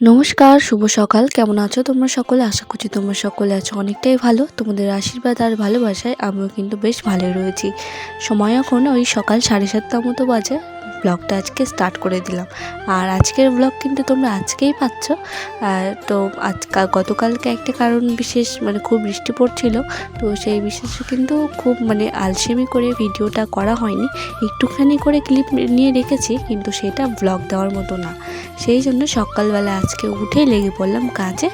নমস্কার, শুভ সকাল। কেমন আছো তোমরা সকলে? আশা করছি তোমরা সকলে আছো অনেকটাই ভালো। তোমাদের আশীর্বাদ আর ভালোবাসায় আমিও কিন্তু বেশ ভালোই রয়েছি। সময় এখন ওই সকাল 7:30টার মতো বাজে। ব্লগটা আজকে স্টার্ট করে দিলাম। আর আজকের ব্লগ কিন্তু তোমরা আজকেই পাচ্ছ। তো গতকালকে একটা কারণ বিশেষ খুব বৃষ্টি পড়ছিল, তো সেই বিশেষে কিন্তু খুব আলসেমি করে ভিডিওটা করা হয়নি। একটুখানি করে ক্লিপ নিয়ে রেখেছি, কিন্তু সেটা ব্লগ দেওয়ার মতো না। সেই জন্য সকালবেলা আজকে উঠেই লেগে পড়লাম কাজে।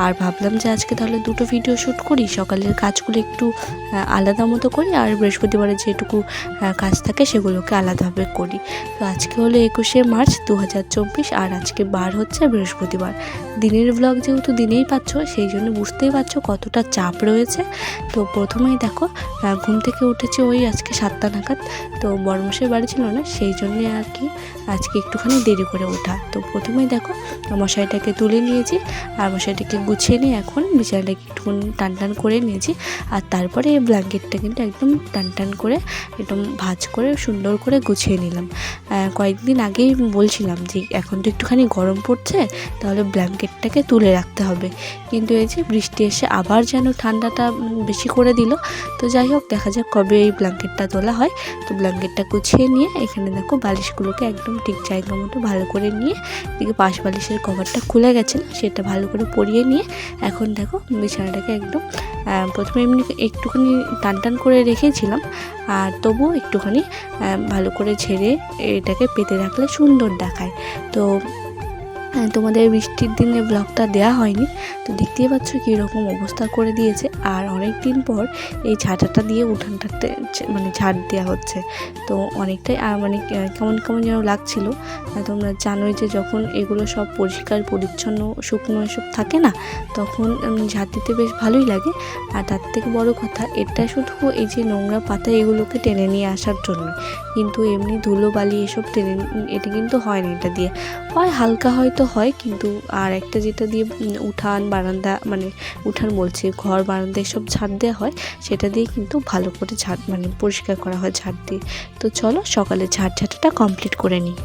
আর ভাবলাম যে আজকে তাহলে দুটো ভিডিও শ্যুট করি, সকালের কাজগুলো একটু আলাদা মতো করি, আর বৃহস্পতিবারে যেটুকু কাজ থাকে সেগুলোকে আলাদাভাবে করি। তো আজকে হলো 21শে মার্চ 2024, আর আজকে বার হচ্ছে বৃহস্পতিবার। দিনের ব্লগ যেহেতু দিনেই পাচ্ছ, সেই জন্য বুঝতেই পারছো কতটা চাপ রয়েছে। তো প্রথমেই দেখো ঘুম থেকে উঠেছি ওই আজকে 7টা নাগাদ। তো বড়মশাই বাড়ি ছিল না, সেই জন্যে আর কি আজকে একটুখানি দেরি করে ওঠা। তো প্রথমেই দেখো মশারিটাকে তুলে নিয়েছি, আর মশারিটাকে গুছিয়ে নিয়ে এখন বিছানাটাকে একটুখানি টান করে নিয়েছি। আর তারপরে এই ব্ল্যাঙ্কেটটা কিন্তু একদম টান করে একদম ভাঁজ করে সুন্দর করে গুছিয়ে নিলাম। কয়েকদিন আগেই বলছিলাম যে এখন তো একটুখানি গরম পড়ছে, তাহলে ব্ল্যাঙ্কেটটাকে তুলে রাখতে হবে। কিন্তু এই যে বৃষ্টি এসে আবার যেন ঠান্ডাটা বেশি করে দিল। তো যাই হোক, দেখা যাক কবে এই ব্ল্যাঙ্কেটটা তোলা হয়। তো ব্ল্যাঙ্কেটটা গুছিয়ে নিয়ে এখানে দেখো বালিশগুলোকে একদম ঠিক জায়গা মতো ভালো করে নিয়ে, এদিকে পাশ বালিশের কভারটা খুলে গেছিলো, সেটা ভালো করে পরিয়ে নিয়ে এখন দেখো বিছানাটাকে একদম প্রথমে এমনি একটুখানি টান করে রেখেছিলাম, আর তবুও একটুখানি ভালো করে ঝেড়ে এটাকে পেতে রাখলে সুন্দর দেখায়। তো তোমাদের বৃষ্টির দিনে ব্লগটা দেওয়া হয়নি, তো দেখতেই পাচ্ছ কীরকম অবস্থা করে দিয়েছে। আর অনেক দিন পর এই ঝাঁটাটা দিয়ে উঠানটাতে ঝাড় দেওয়া হচ্ছে। তো অনেকটাই কেমন কেমন যেন লাগছিল। তোমরা জানোই যে যখন এগুলো সব পরিষ্কার পরিচ্ছন্ন শুকনো এসব থাকে না, তখন ঝাড় দিতে বেশ ভালোই লাগে। আর তার থেকে বড় কথা, এটা শুধু এই যে নোংরা পাতা এগুলোকে টেনে নিয়ে আসার জন্য, কিন্তু এমনি ধুলো বালি এসব এটা কিন্তু হয় না। এটা দিয়ে হয় হালকা হয়তো হয়, কিন্তু আর একটা যেটা দিয়ে উঠান বারান্দা উঠান বলছি, ঘর বারান্দা এসব ঝাড় দেওয়া হয়, সেটা দিয়ে কিন্তু ভালো করে ঝাড় পরিষ্কার করা হয় ঝাড় দিয়ে। তো চলো সকালে ঝাঁটাটা কমপ্লিট করে নিই।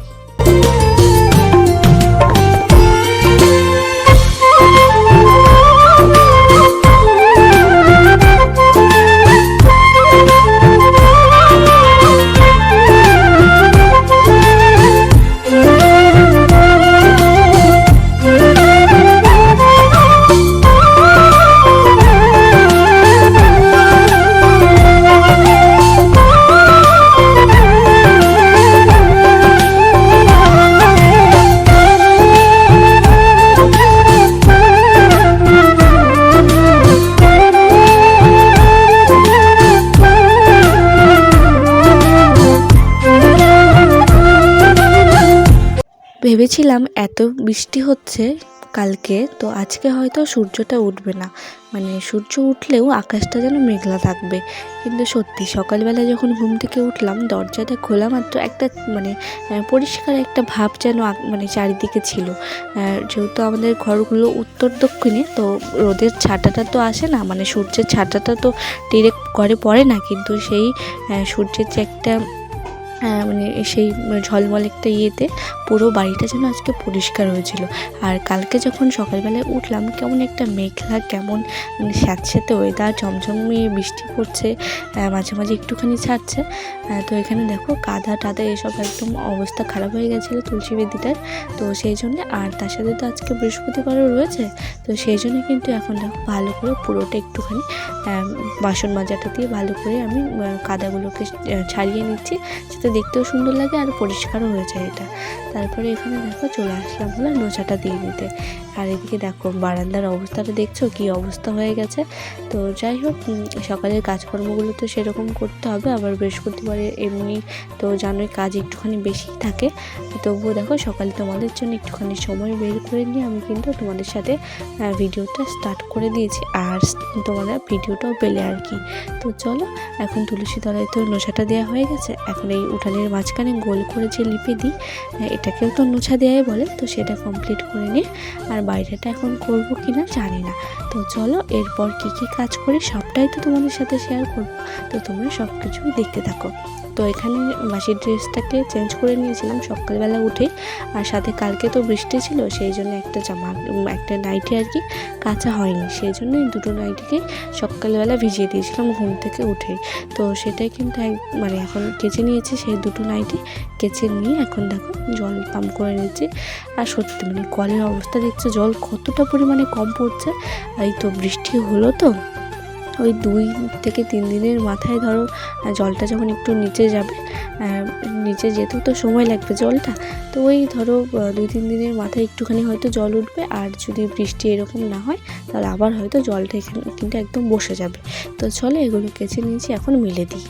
ভেবেছিলাম এত বৃষ্টি হচ্ছে কালকে, তো আজকে হয়তো সূর্যটা উঠবে না, সূর্য উঠলেও আকাশটা যেন মেঘলা থাকবে। কিন্তু সত্যি সকালবেলা যখন ঘুম থেকে উঠলাম, দরজাটা খোলা মাত্র একটা পরিষ্কার একটা ভাব যেন চারিদিকে ছিল। যেহেতু আমাদের ঘরগুলো উত্তর দক্ষিণে, তো রোদের ছাটাটা তো আসে না, সূর্যের ছাটাটা তো ডিরেক্ট ঘরে পড়ে না, কিন্তু সেই সূর্যের যে একটা সেই ঝলমল একটা ইয়েতে পুরো বাড়িটা যেন আজকে পরিষ্কার হয়েছিল। আর কালকে যখন সকালবেলায় উঠলাম, কেমন একটা মেঘলা, কেমন স্যাঁতস্যাঁতে ওয়েদার, ঝমঝমিয়ে বৃষ্টি পড়ছে, মাঝে মাঝে একটুখানি ছাড়ছে। তো এখানে দেখো কাদা টাদা এসব একদম অবস্থা খারাপ হয়ে গেছিলো তুলসী বেদিটার। তো সেই জন্যে, আর তার সাথে তো আজকে বৃহস্পতিবারও রয়েছে, তো সেই জন্য কিন্তু এখন দেখো ভালো করে পুরোটা একটুখানি বাসন মাজাটা দিয়ে ভালো করে আমি কাদাগুলোকে ছাড়িয়ে নিচ্ছি, যাতে দেখতেও সুন্দর লাগে আর পরিষ্কারও হয়ে যায় এটা। তারপরে এখানে দেখো চলে আসলাম হলো নোচাটা দিয়ে দিতে। আর এদিকে দেখো বারান্দার অবস্থাটা দেখছো কী অবস্থা হয়ে গেছে। তো যাই হোক, সকালের কাজকর্মগুলো তো সেরকম করতে হবে, আবার বৃহস্পতিবারে এমনি তো জানোই কাজ একটুখানি বেশি থাকে। তবুও দেখো সকালে তোমাদের জন্য একটুখানি সময় বের করে নিয়ে আমি কিন্তু তোমাদের সাথে ভিডিওটা স্টার্ট করে দিয়েছি, আর তোমরা ভিডিওটাও পেলে আর কি। তো চলো, এখন তুলসী তলায় তো নোছাটা দেওয়া হয়ে গেছে, এখন এই উঠানের মাঝখানে গোল করে যে লিপে দিই, এটাকেও তো নোছা দেওয়াই বলে, তো সেটা কমপ্লিট করে নিয়ে আর বাইরেটা এখন করবো কিনা জানি না। তো চলো এরপর কী কাজ করি সবটাই তো তোমাদের সাথে শেয়ার করবো, তো তোমরা সব কিছুই দেখতে থাকো। তো এখানে বাসির ড্রেসটাকে চেঞ্জ করে নিয়েছিলাম সকালবেলা উঠে, আর সাথে কালকে তো বৃষ্টি ছিল, সেই জন্য একটা নাইটি আর কি কাঁচা হয়নি, সেই জন্যই দুটো নাইটিকে সকালবেলা ভিজিয়ে দিয়েছিলাম ঘুম থেকে উঠে। তো সেটাই কিন্তু এখন কেচে নিয়েছি সেই দুটো নাইটি, কেচে নিয়ে এখন দেখো জল পাম্প করে নিয়েছি। আর সত্যি কলের অবস্থা দেখছো জল কতটা পরিমাণে কম পড়ছে। এই তো বৃষ্টি হলো তো ওই 2 থেকে 3 দিনের মাথায় ধরো জলটা যখন একটু নিচে যাবে, নিচে যেতেও তো সময় লাগবে জলটা, তো ওই ধরো 2-3 দিনের মাথায় একটুখানি হয়তো জল উঠবে। আর যদি বৃষ্টি এরকম না হয় তাহলে আবার হয়তো জলটা এখানে কিন্তু একদম বসে যাবে। তো চলো এগুলো কেচে নিয়েছি, এখন মিলে দিই।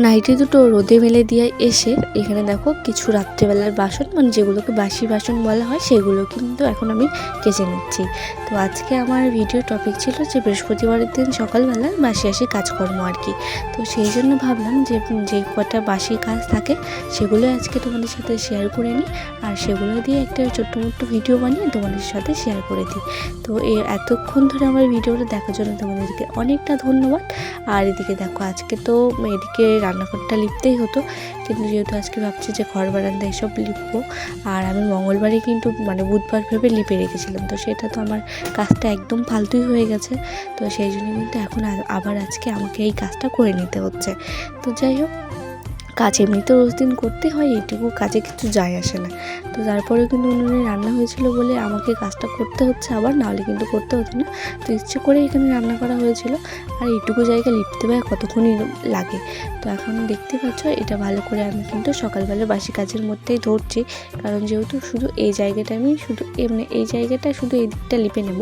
নাইটি দুটো রোদে মেলে দিয়ে এসে এখানে দেখো কিছু রাত্রেবেলার বাসন, যেগুলোকে বাসি বাসন বলা হয়, সেগুলো কিন্তু এখন আমি কেচে নিচ্ছি। তো আজকে আমার ভিডিও টপিক ছিল যে বৃহস্পতিবারের দিন সকালবেলা বাসি কাজকর্ম আর কি। তো সেই জন্য ভাবলাম যে যেই কটা বাসি কাজ থাকে সেগুলো আজকে তোমাদের সাথে শেয়ার করে নিই, আর সেগুলো দিয়ে একটা ছোট্ট মোট্ট ভিডিও বানিয়ে তোমাদের সাথে শেয়ার করে দিই। তো এতক্ষণ ধরে আমার ভিডিওটা দেখার জন্য তোমাদেরকে অনেকটা ধন্যবাদ। আর এদিকে দেখো আজকে তো এদিকে রান্নাঘরটা লিপতেই হতো, কিন্তু যেহেতু আজকে ভাবছি যে ঘর বারান্দা এসব লিপবো, আর আমি মঙ্গলবারে কিন্তু বুধবার ভেবে লিপে রেখেছিলাম, তো সেটা তো আমার কাজটা একদম ফালতুই হয়ে গেছে। তো সেই জন্য কিন্তু এখন আবার আজকে আমাকে এই কাজটা করে নিতে হচ্ছে। তো যাই হোক, কাজ এমনিতে রোজ দিন করতে হয়, এইটুকু কাজে কিছু যায় আসে না। তো তারপরেও কিন্তু উনুনে রান্না হয়েছিল বলে আমাকে কাজটা করতে হচ্ছে আবার, নাহলে কিন্তু করতে হতো না। তো ইচ্ছে করে এখানে রান্না করা হয়েছিল, আর এইটুকু জায়গা লিপতে পারে কতক্ষণই লাগে। তো এখন দেখতে পাচ্ছ এটা ভালো করে আমি কিন্তু সকালবেলা বাসি কাজের মধ্যেই ধরছি, কারণ যেহেতু শুধু এই জায়গাটা আমি এই জায়গাটা শুধু এই দিকটা লিপে নেব,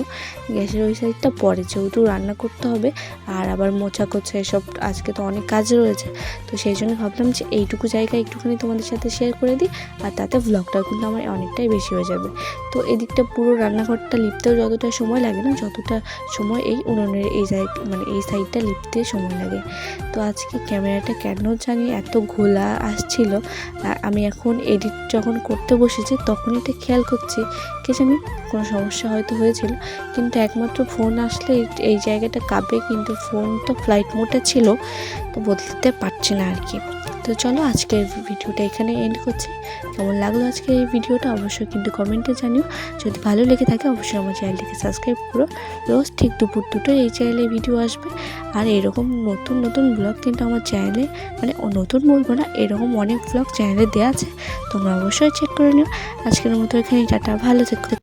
গ্যাসের ওই সাইডটা পরে, যেহেতু রান্না করতে হবে আর আবার মোছা কোছা এসব আজকে তো অনেক কাজ রয়েছে। তো সেই জন্য ভাবলাম যে এইটুকু জায়গা একটুখানি তোমাদের সাথে শেয়ার করে দিই, আর তাতে ব্লগটাও কিন্তু আমার অনেকটাই বেশি হয়ে যাবে। তো এদিকটা পুরো রান্নাঘরটা লিপতেও যতটা সময় লাগে না, যতটা সময় এই উনুনের এই এই সাইডটা লিপতে সময় লাগে। তো আজকে ক্যামেরাটা কেন জানি এত ঘোলা আসছিল, আমি এখন এডিট যখন করতে বসেছি তখন এটা খেয়াল করছি কে জানি কোনো সমস্যা হয়তো হয়েছিল, কিন্তু একমাত্র ফোন আসলে এই জায়গাটা কাঁপে, কিন্তু ফোন তো ফ্লাইট মোডে ছিল, তো বদলাতে পারছি না আর কি। তো চলো আজকের ভিডিওটা এখানে এন্ড করছি। কেমন লাগলো আজকে এই ভিডিওটা অবশ্যই কিন্তু কমেন্টে জানিও। যদি ভালো লেগে থাকে অবশ্যই আমার চ্যানেলটিকে সাবস্ক্রাইব করো। রোজ ঠিক দুপুর 2টোয় এই চ্যানেলে ভিডিও আসবে, আর এরকম নতুন নতুন ব্লগ কিন্তু আমার চ্যানেলে, নতুন বলবো না, এরকম অনেক ব্লগ চ্যানেলে দেওয়া আছে, তোমরা অবশ্যই চেক করে নিও। আজকের মতো এখানে টাটা, ভালো থেকো।